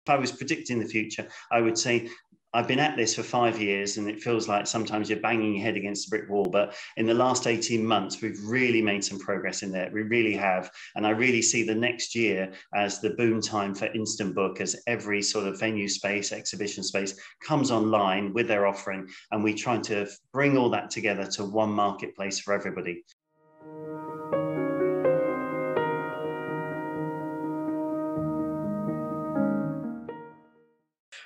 I was predicting the future, I would say I've been at this for 5 years and it feels like sometimes you're banging your head against a brick wall. But in the last 18 months, we've really made some progress in there. We really have. And I really see the next year as the boom time for Instant Book, as every sort of venue space, exhibition space comes online with their offering. And we try to bring all that together to one marketplace for everybody.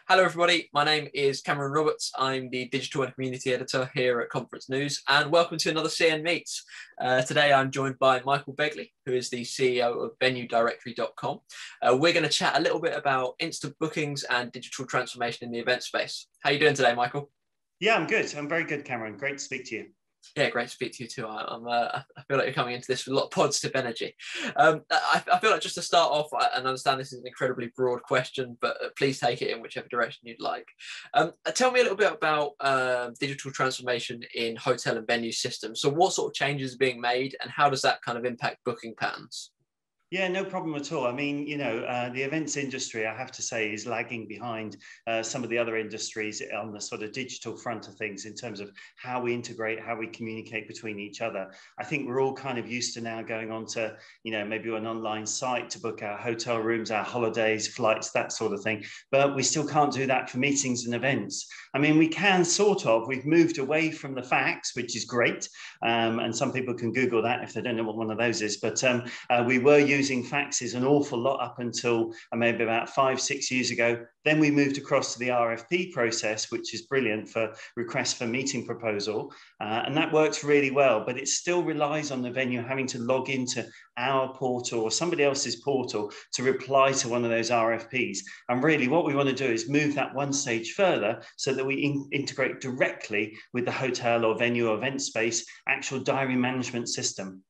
Hello everybody, my name is Cameron Roberts. I'm the Digital and Community Editor here at Conference News, and welcome to another CN Meets. Today I'm joined by Michael Begley, who is the CEO of VenueDirectory.com. We're going to chat a little bit about instant bookings and digital transformation in the event space. How are you doing today, Michael? Yeah, I'm good. I'm very good, Cameron. Great to speak to you. Yeah, great to speak to you too. I feel like you're coming into this with a lot of positive energy. I feel like just to start off, and I understand this is an incredibly broad question, but please take it in whichever direction you'd like. Tell me a little bit about digital transformation in hotel and venue systems. So what sort of changes are being made and how does that kind of impact booking patterns? Yeah, no problem at all. I mean, the events industry, I have to say, is lagging behind some of the other industries on the sort of digital front of things in terms of how we integrate, how we communicate between each other. I think we're all kind of used to now going on to, maybe an online site to book our hotel rooms, our holidays, flights, that sort of thing. But we still can't do that for meetings and events. I mean, we can sort of. We've moved away from the fax, which is great. And some people can Google that if they don't know what one of those is. But we were using faxes an awful lot up until maybe about 5-6 years ago. Then we moved across to the RFP process, which is brilliant for request for meeting proposal. And that works really well, but it still relies on the venue having to log into our portal or somebody else's portal to reply to one of those RFPs. And really what we want to do is move that one stage further so that we integrate directly with the hotel or venue or event space actual diary management system.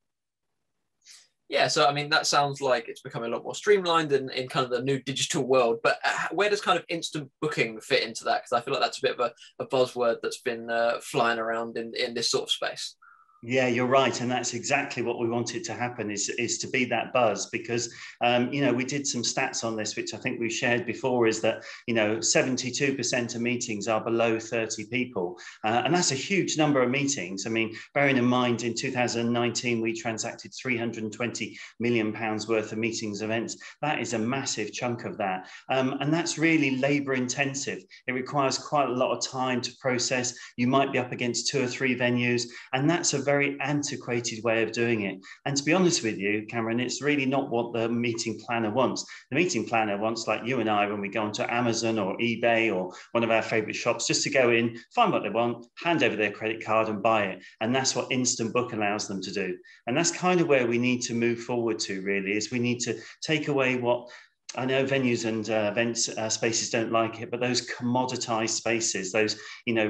Yeah, so I mean, that sounds like it's becoming a lot more streamlined in kind of the new digital world, but where does kind of instant booking fit into that? Because I feel like that's a bit of a buzzword that's been flying around in this sort of space. Yeah, you're right. And that's exactly what we wanted to happen is to be that buzz because, we did some stats on this, which I think we've shared before, is that, 72% of meetings are below 30 people. And that's a huge number of meetings. I mean, bearing in mind, in 2019, we transacted £320 million worth of meetings events. That is a massive chunk of that. And that's really labor intensive. It requires quite a lot of time to process. You might be up against 2 or 3 venues, and that's a very antiquated way of doing it. And to be honest with you, Cameron, it's really not what the meeting planner wants. The meeting planner wants, like you and I, when we go onto Amazon or eBay or one of our favorite shops, just to go in, find what they want, hand over their credit card and buy it. And that's what Instant Book allows them to do. And that's kind of where we need to move forward to, really, is we need to take away what I know venues and events spaces don't like it, but those commoditized spaces, those,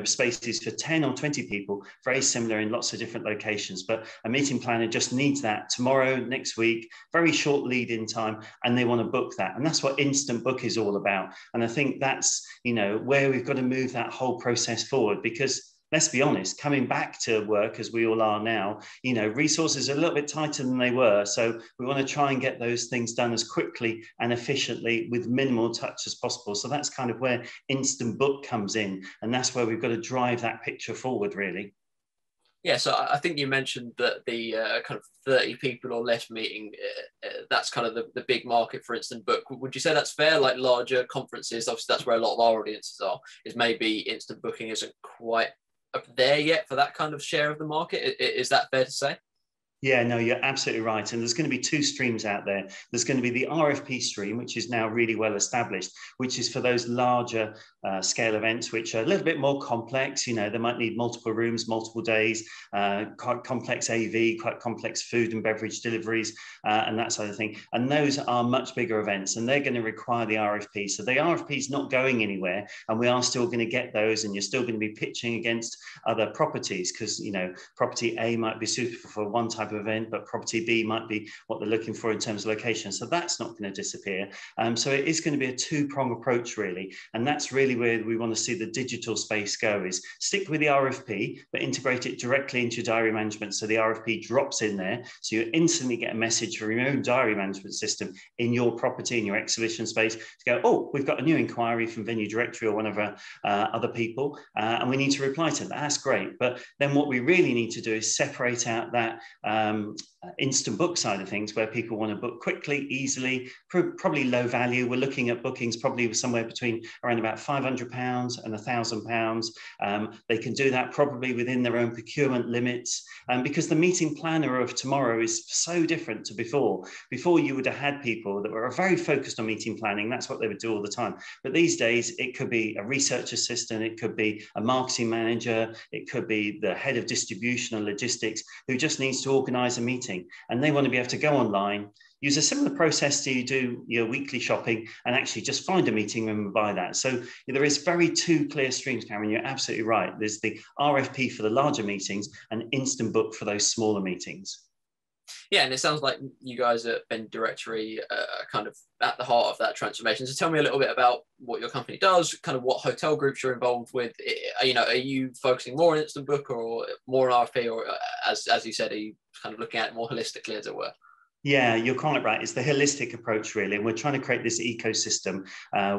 spaces for 10 or 20 people, very similar in lots of different locations. But a meeting planner just needs that tomorrow, next week, very short lead in time, and they want to book that. And that's what Instant Book is all about. And I think that's, where we've got to move that whole process forward, because let's be honest, coming back to work as we all are now, resources are a little bit tighter than they were. So we want to try and get those things done as quickly and efficiently with minimal touch as possible. So that's kind of where Instant Book comes in. And that's where we've got to drive that picture forward, really. Yeah, so I think you mentioned that the kind of 30 people or less meeting, that's kind of the big market for Instant Book. Would you say that's fair? Like larger conferences, obviously that's where a lot of our audiences are, is maybe Instant Booking isn't quite up there yet for that kind of share of the market. Is that fair to say? Yeah, no, you're absolutely right. And there's going to be 2 streams out there. There's going to be the RFP stream, which is now really well established, which is for those larger scale events, which are a little bit more complex. They might need multiple rooms, multiple days, quite complex AV, quite complex food and beverage deliveries, and that sort of thing. And those are much bigger events, and they're going to require the RFP. So the RFP is not going anywhere, and we are still going to get those, and you're still going to be pitching against other properties because, property A might be suitable for one type type of event, but property B might be what they're looking for in terms of location. So that's not going to disappear. So it is going to be a two-prong approach, really. And that's really where we want to see the digital space go, is stick with the RFP, but integrate it directly into your diary management. So the RFP drops in there. So you instantly get a message from your own diary management system in your property, in your exhibition space, to go, oh, we've got a new inquiry from Venue Directory or one of our other people, and we need to reply to that. That's great. But then what we really need to do is separate out that instant book side of things, where people want to book quickly, easily, probably low value. We're looking at bookings probably somewhere between around about £500 and £1,000. They can do that probably within their own procurement limits, because the meeting planner of tomorrow is so different to before. Before, you would have had people that were very focused on meeting planning. That's what they would do all the time. But these days, it could be a research assistant, it could be a marketing manager, it could be the head of distribution and logistics who just needs to organize a meeting. And they want to be able to go online, use a similar process to you do your weekly shopping, and actually just find a meeting room and buy that. So there is very two clear streams, Cameron. You're absolutely right. There's the RFP for the larger meetings and instant book for those smaller meetings. Yeah, and it sounds like you guys at Venue Directory are kind of at the heart of that transformation. So tell me a little bit about what your company does, kind of what hotel groups you're involved with. You know, are you focusing more on instant book or more on RFP, or as you said, are you kind of looking at it more holistically, as it were? Yeah, you're quite right. It's the holistic approach, really. And we're trying to create this ecosystem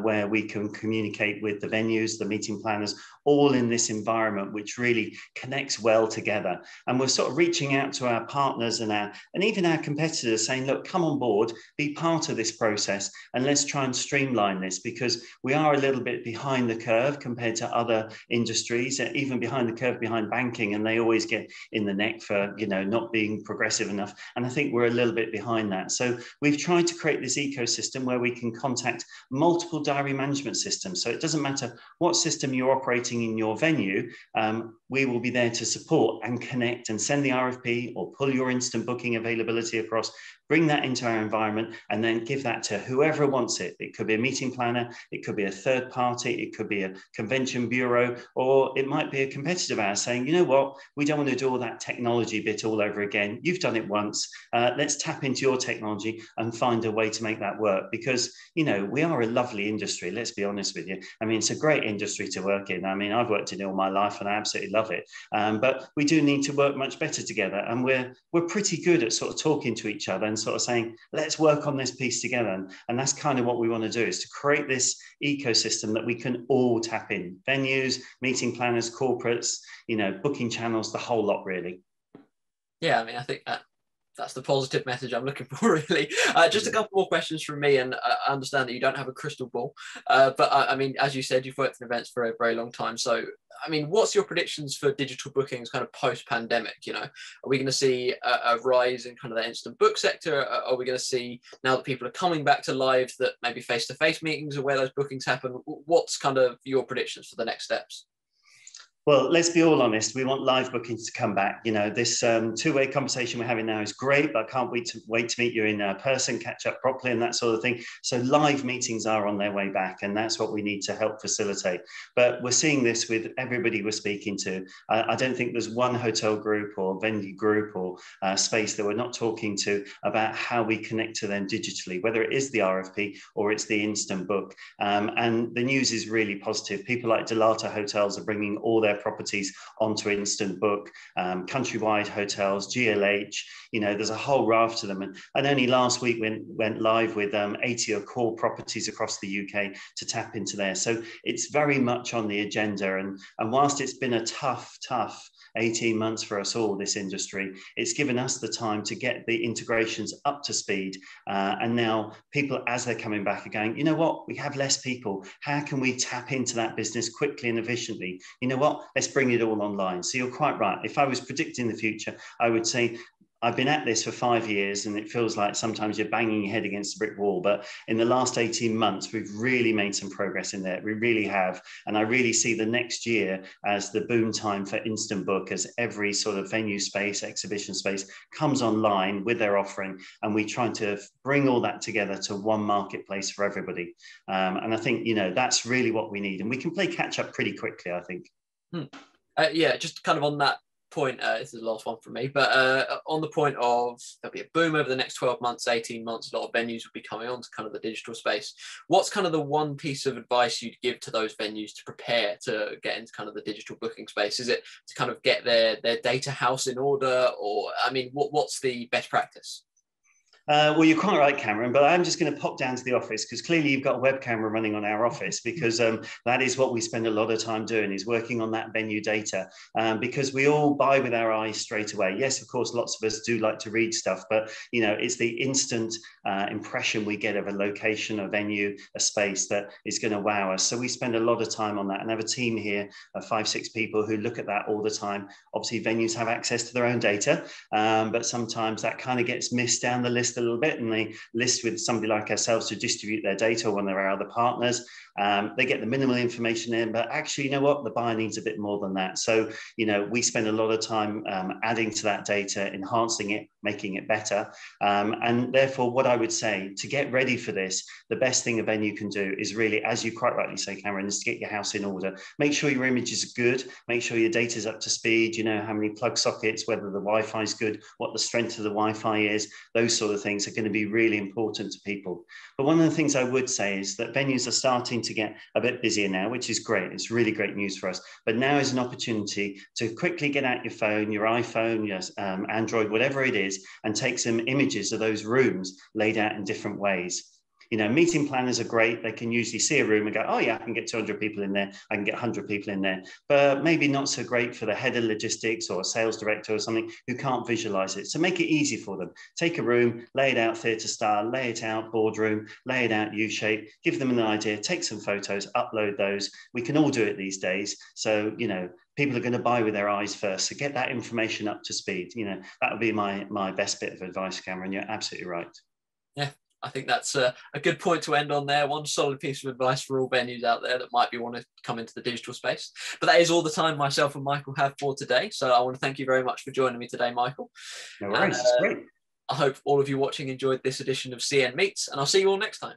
where we can communicate with the venues, the meeting planners, all in this environment, which really connects well together. And we're sort of reaching out to our partners and even our competitors, saying, look, come on board, be part of this process, and let's try and streamline this, because we are a little bit behind the curve compared to other industries, even behind the curve behind banking, and they always get in the neck for, you know, not being progressive enough. And I think we're a little bit behind that. So we've tried to create this ecosystem where we can contact multiple diary management systems. So it doesn't matter what system you're operating in your venue, we will be there to support and connect and send the RFP or pull your instant booking availability across, bring that into our environment, and then give that to whoever wants it. It could be a meeting planner, it could be a third party, it could be a convention bureau, or it might be a competitor of ours saying, you know what, we don't want to do all that technology bit all over again. You've done it once. Let's tap into your technology and find a way to make that work. Because, you know, we are a lovely industry, let's be honest with you. I mean, it's a great industry to work in. I mean, I've worked in it all my life and I absolutely love it. But we do need to work much better together. And we're pretty good at sort of talking to each other and sort of saying, let's work on this piece together. And that's kind of what we want to do, is to create this ecosystem that we can all tap in. Venues, meeting planners, corporates, you know, booking channels, the whole lot, really. Yeah, I mean, I think that's the positive message I'm looking for, really. Just a couple more questions from me, and I understand that you don't have a crystal ball, but I mean, as you said, you've worked in events for a very long time. So, I mean, what's your predictions for digital bookings kind of post-pandemic? You know, are we going to see a rise in kind of the instant book sector? Are we going to see, now that people are coming back to live, that maybe face-to-face meetings are where those bookings happen? What's kind of your predictions for the next steps? Well, let's be all honest. We want live bookings to come back. You know, this two-way conversation we're having now is great, but I can't wait to meet you in person, catch up properly, and that sort of thing. So live meetings are on their way back, and that's what we need to help facilitate. But we're seeing this with everybody we're speaking to. I don't think there's one hotel group or venue group or space that we're not talking to about how we connect to them digitally, whether it is the RFP or it's the instant book. And the news is really positive. People like Delata Hotels are bringing all their properties onto instant book, Countrywide Hotels, GLH, you know, there's a whole raft of them. And only last week went live with 80 core properties across the UK to tap into there. So it's very much on the agenda. And whilst it's been a tough 18 months for us all, this industry, it's given us the time to get the integrations up to speed. And now people, as they're coming back, are going, you know what, we have less people. How can we tap into that business quickly and efficiently? You know what, let's bring it all online. So you're quite right. If I was predicting the future, I would say, I've been at this for 5 years and it feels like sometimes you're banging your head against a brick wall. But in the last 18 months, we've really made some progress in there. We really have. And I really see the next year as the boom time for instant book, as every sort of venue space, exhibition space comes online with their offering. And we try to bring all that together to one marketplace for everybody. And I think, you know, that's really what we need. And we can play catch up pretty quickly, I think. Yeah, just kind of on that point, this is the last one from me, but on the point of there'll be a boom over the next 12 months, 18 months, a lot of venues will be coming on to kind of the digital space. What's kind of the one piece of advice you'd give to those venues to prepare to get into kind of the digital booking space? Is it to kind of get their data house in order, or, I mean, what's the best practice? Well, you're quite right, Cameron, but I'm just going to pop down to the office because clearly you've got a web camera running on our office, because that is what we spend a lot of time doing, is working on that venue data, because we all buy with our eyes straight away. Yes, of course, lots of us do like to read stuff, but it's the instant impression we get of a location, a venue, a space that is going to wow us. So we spend a lot of time on that and have a team here of 5-6 people who look at that all the time. Obviously, venues have access to their own data, but sometimes that kind of gets missed down the list a little bit, and they list with somebody like ourselves to distribute their data, or one of our other partners. They get the minimal information in, but actually, you know what, the buyer needs a bit more than that. So, we spend a lot of time adding to that data, enhancing it, making it better. And therefore, what I would say to get ready for this, the best thing a venue can do is really, as you quite rightly say, Cameron, is to get your house in order. Make sure your images are good, make sure your data is up to speed, how many plug sockets, whether the Wi-Fi is good, what the strength of the Wi-Fi is. Those sort of things are going to be really important to people. But one of the things I would say is that venues are starting to get a bit busier now, which is great. It's really great news for us. But now is an opportunity to quickly get out your phone, your iPhone, your Android, whatever it is, and take some images of those rooms laid out in different ways. Meeting planners are great. They can usually see a room and go, oh yeah, I can get 200 people in there. I can get 100 people in there. But maybe not so great for the head of logistics or a sales director or something who can't visualize it. So make it easy for them. Take a room, lay it out theatre style, lay it out boardroom, lay it out U-shape, give them an idea, take some photos, upload those. We can all do it these days. So, people are going to buy with their eyes first. So get that information up to speed. That would be my best bit of advice, Cameron. You're absolutely right. Yeah. I think that's a good point to end on there. One solid piece of advice for all venues out there that might want to come into the digital space. But that is all the time myself and Michael have for today. So I want to thank you very much for joining me today, Michael. No worries, it's great. I hope all of you watching enjoyed this edition of CN Meets, and I'll see you all next time.